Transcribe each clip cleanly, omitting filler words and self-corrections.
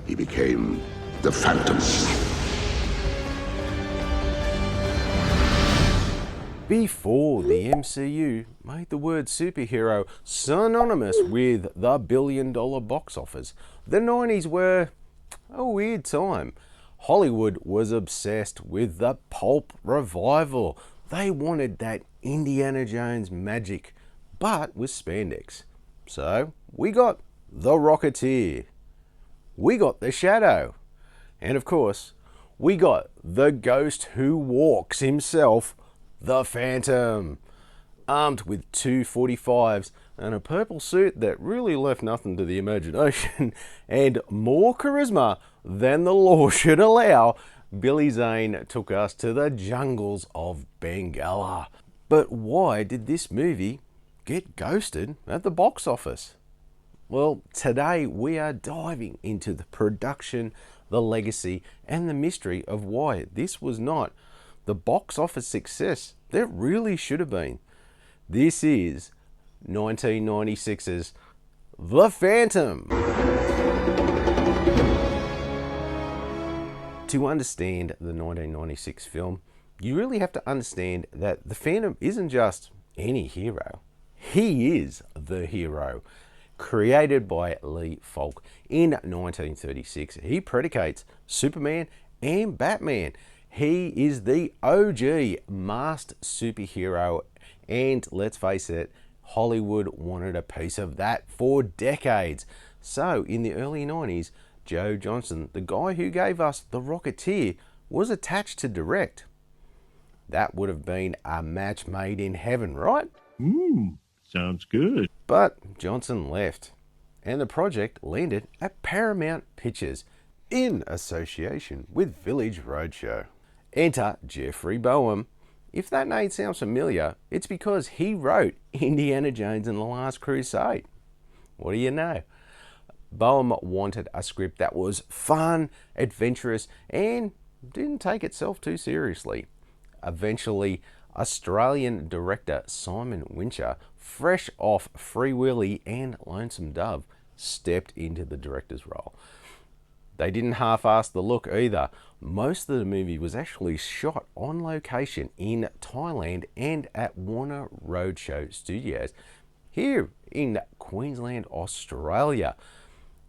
he became the Phantom. Before the MCU made the word superhero synonymous with the billion-dollar box office, the 90s were a weird time. Hollywood was obsessed with the pulp revival. They wanted that Indiana Jones magic, but with spandex. So we got the Rocketeer, we got the Shadow, and of course, we got the ghost who walks himself, the Phantom, armed with two 45s and a purple suit that really left nothing to the imagination, and more charisma than the law should allow. Billy Zane took us to the jungles of Bengala. But why did this movie get ghosted at the box office? Well, today we are diving into the production, the legacy, and the mystery of why this was not the box office success that really should have been. This is 1996's The Phantom. To understand the 1996 film, you really have to understand that the Phantom isn't just any hero. He is the hero. Created by Lee Falk in 1936, he predicates Superman and Batman. He is the OG masked superhero, and let's face it, Hollywood wanted a piece of that for decades. So in the early 90s, Joe Johnston, the guy who gave us The Rocketeer, was attached to direct. That would have been a match made in heaven, right? Sounds good. But Johnston left, and the project landed at Paramount Pictures in association with Village Roadshow. Enter Jeffrey Boam. If that name sounds familiar, it's because he wrote Indiana Jones and the Last Crusade. What do you know? Boam wanted a script that was fun, adventurous, and didn't take itself too seriously. Eventually, Australian director Simon Wincer, fresh off Free Willy and Lonesome Dove, stepped into the director's role. They didn't half-ass the look either. Most of the movie was actually shot on location in Thailand and at Warner Roadshow Studios here in Queensland, Australia.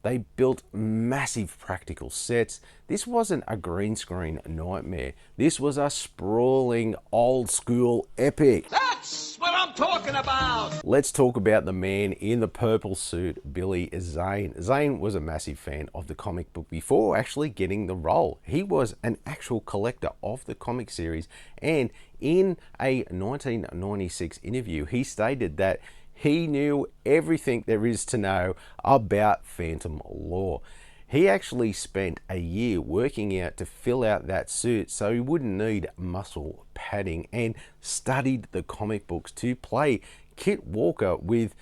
They built massive practical sets. This wasn't a green screen nightmare. This was a sprawling, old school epic. That's what I'm talking about! Let's talk about the man in the purple suit, Billy Zane. Zane was a massive fan of the comic book before actually getting the role. He was an actual collector of the comic series, and in a 1996 interview, he stated that he knew everything there is to know about Phantom lore. He actually spent a year working out to fill out that suit so he wouldn't need muscle padding, and studied the comic books to play Kit Walker with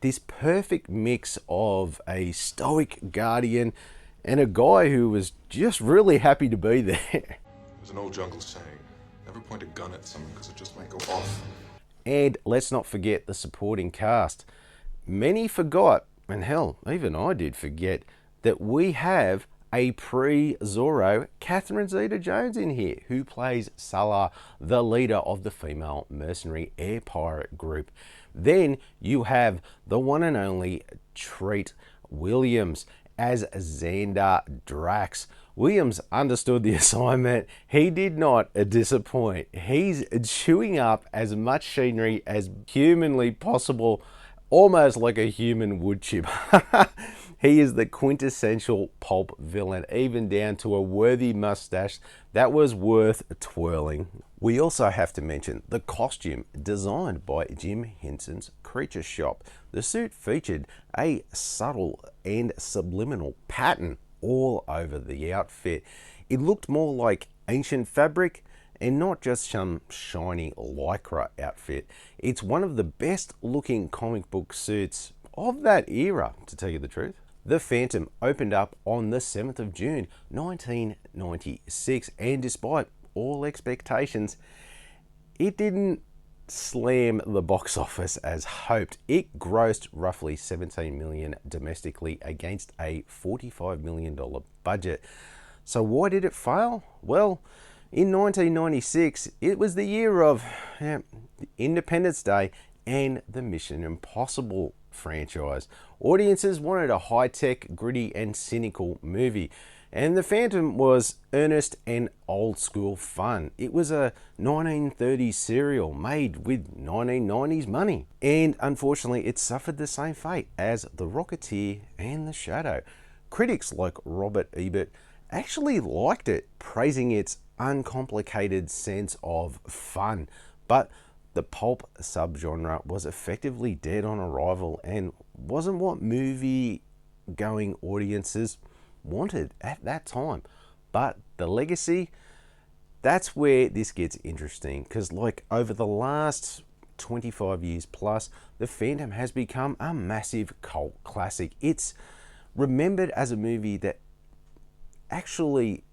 this perfect mix of a stoic guardian and a guy who was just really happy to be there. There's an old jungle saying, never point a gun at someone because it just might go off. And let's not forget the supporting cast. Many forgot, and hell, even I did forget, that we have a pre-Zorro Catherine Zeta-Jones in here, who plays Salah, the leader of the female mercenary air pirate group. Then you have the one and only Treat Williams as Xander Drax. Williams understood the assignment. He did not disappoint. He's chewing up as much scenery as humanly possible, almost like a human wood chip. He is the quintessential pulp villain, even down to a worthy mustache that was worth twirling. We also have to mention the costume designed by Jim Henson's Creature Shop. The suit featured a subtle and subliminal pattern all over the outfit. It looked more like ancient fabric and not just some shiny lycra outfit. It's one of the best looking comic book suits of that era, to tell you the truth. The Phantom opened up on the 7th of June 1996, and despite all expectations, it didn't slam the box office as hoped. It grossed roughly 17 million domestically against a $45 million budget. So why did it fail? Well, in 1996, it was the year of Independence Day and the Mission Impossible franchise. Audiences wanted a high-tech, gritty and cynical movie. And The Phantom was earnest and old-school fun. It was a 1930s serial made with 1990s money. And unfortunately, it suffered the same fate as The Rocketeer and The Shadow. Critics like Robert Ebert actually liked it, praising its uncomplicated sense of fun. But the pulp subgenre was effectively dead on arrival and wasn't what movie-going audiences wanted at that time. But the legacy, that's where this gets interesting, because like over the last 25 years plus, The Phantom has become a massive cult classic. It's remembered as a movie that actually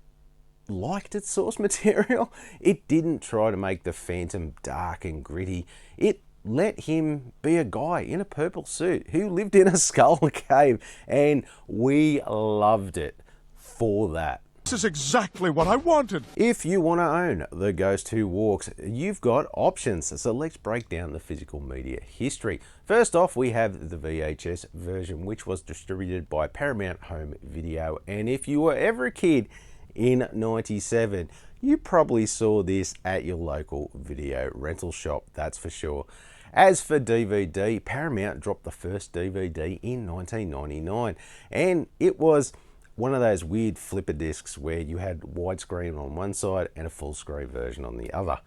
liked its source material. It didn't try to make The Phantom dark and gritty. It let him be a guy in a purple suit who lived in a skull cave, and we loved it for that. This is exactly what I wanted. If you want to own The Ghost Who Walks, you've got options. So let's break down the physical media history. First off, we have the VHS version, which was distributed by Paramount Home Video. And if you were ever a kid in 97, you probably saw this at your local video rental shop, that's for sure. As for DVD, Paramount dropped the first DVD in 1999, and it was one of those weird flipper discs where you had widescreen on one side and a full screen version on the other.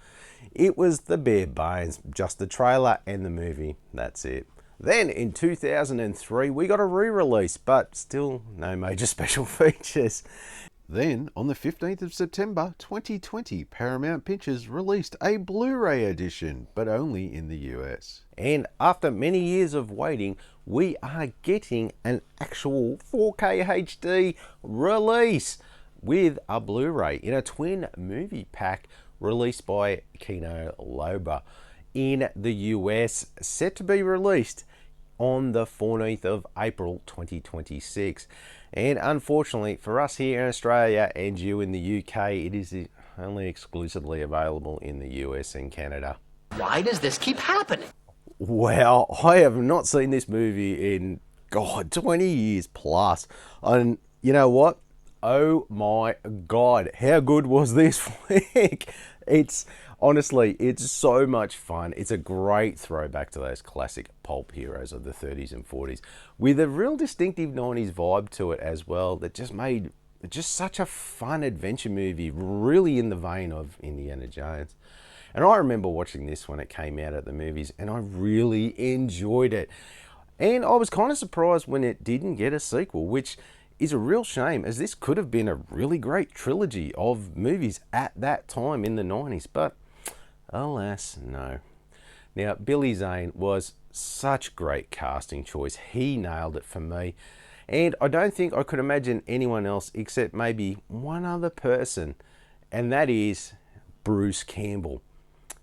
It was the bare bones, just the trailer and the movie, that's it. Then in 2003, we got a re-release, but still no major special features. Then, on the 15th of September 2020, Paramount Pictures released a Blu-ray edition, but only in the US. And after many years of waiting, we are getting an actual 4K HD release with a Blu-ray in a twin movie pack released by Kino Lorber in the US, set to be released on the 14th of April 2026. And unfortunately for us here in Australia and you in the UK, it is only exclusively available in the US and Canada. Why does this keep happening? Well, I have not seen this movie in, God, 20 years plus. And you know what? Oh my God, how good was this flick? It's honestly, it's so much fun. It's a great throwback to those classic pulp heroes of the 30s and 40s with a real distinctive 90s vibe to it as well that just made just such a fun adventure movie, really in the vein of Indiana Jones. And I remember watching this when it came out at the movies, and I really enjoyed it. And I was kind of surprised when it didn't get a sequel, which is a real shame, as this could have been a really great trilogy of movies at that time in the 90s, but alas, no. Now, Billy Zane was such great casting choice. He nailed it for me. And I don't think I could imagine anyone else except maybe one other person, and that is Bruce Campbell.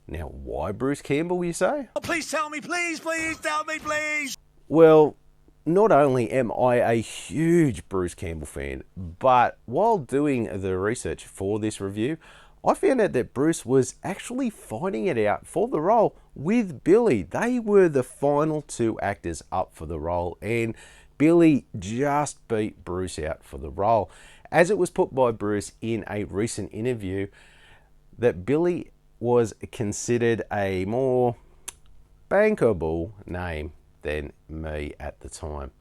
Now, why Bruce Campbell, you say? Oh, please tell me, please tell me, please. Well, not only am I a huge Bruce Campbell fan, but while doing the research for this review, I found out that Bruce was actually fighting it out for the role with Billy. They were the final two actors up for the role, and Billy just beat Bruce out for the role. As it was put by Bruce in a recent interview, that Billy was considered a more bankable name than me at the time.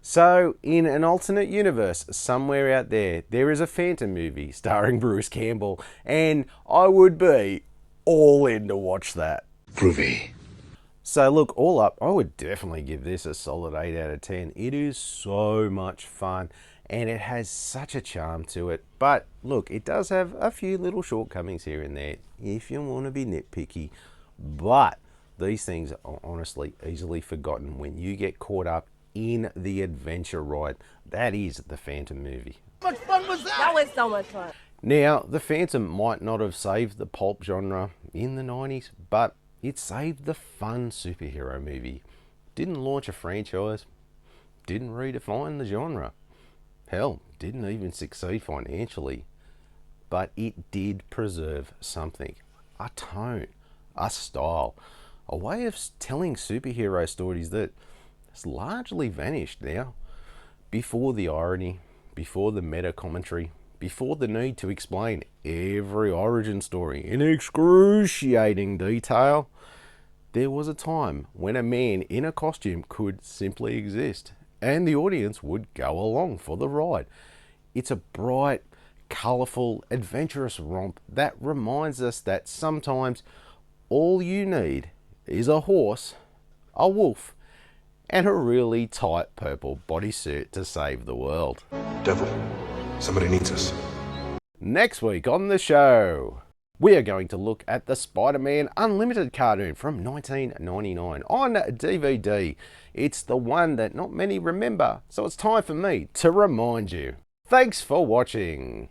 So, in an alternate universe, somewhere out there, there is a Phantom movie starring Bruce Campbell, and I would be all in to watch that. Groovy. So look, all up, I would definitely give this a solid 8 out of 10. It is so much fun, and it has such a charm to it. But look, it does have a few little shortcomings here and there, if you want to be nitpicky. But these things are honestly easily forgotten when you get caught up in the adventure ride. That is the Phantom movie. How much fun was that? That was so much fun. Now, the Phantom might not have saved the pulp genre in the 90s, but It saved the fun superhero movie. Didn't launch a franchise. Didn't redefine the genre. Hell, didn't even succeed financially. But it did preserve something. A tone, a style, a way of telling superhero stories that has largely vanished now. Before the irony, before the meta commentary, before the need to explain every origin story in excruciating detail, there was a time when a man in a costume could simply exist and the audience would go along for the ride. It's a bright, colourful, adventurous romp that reminds us that sometimes all you need is a horse, a wolf, and a really tight purple bodysuit to save the world. Devil, somebody needs us. Next week on the show, we are going to look at the Spider-Man Unlimited cartoon from 1999 on DVD. It's the one that not many remember, so it's time for me to remind you. Thanks for watching.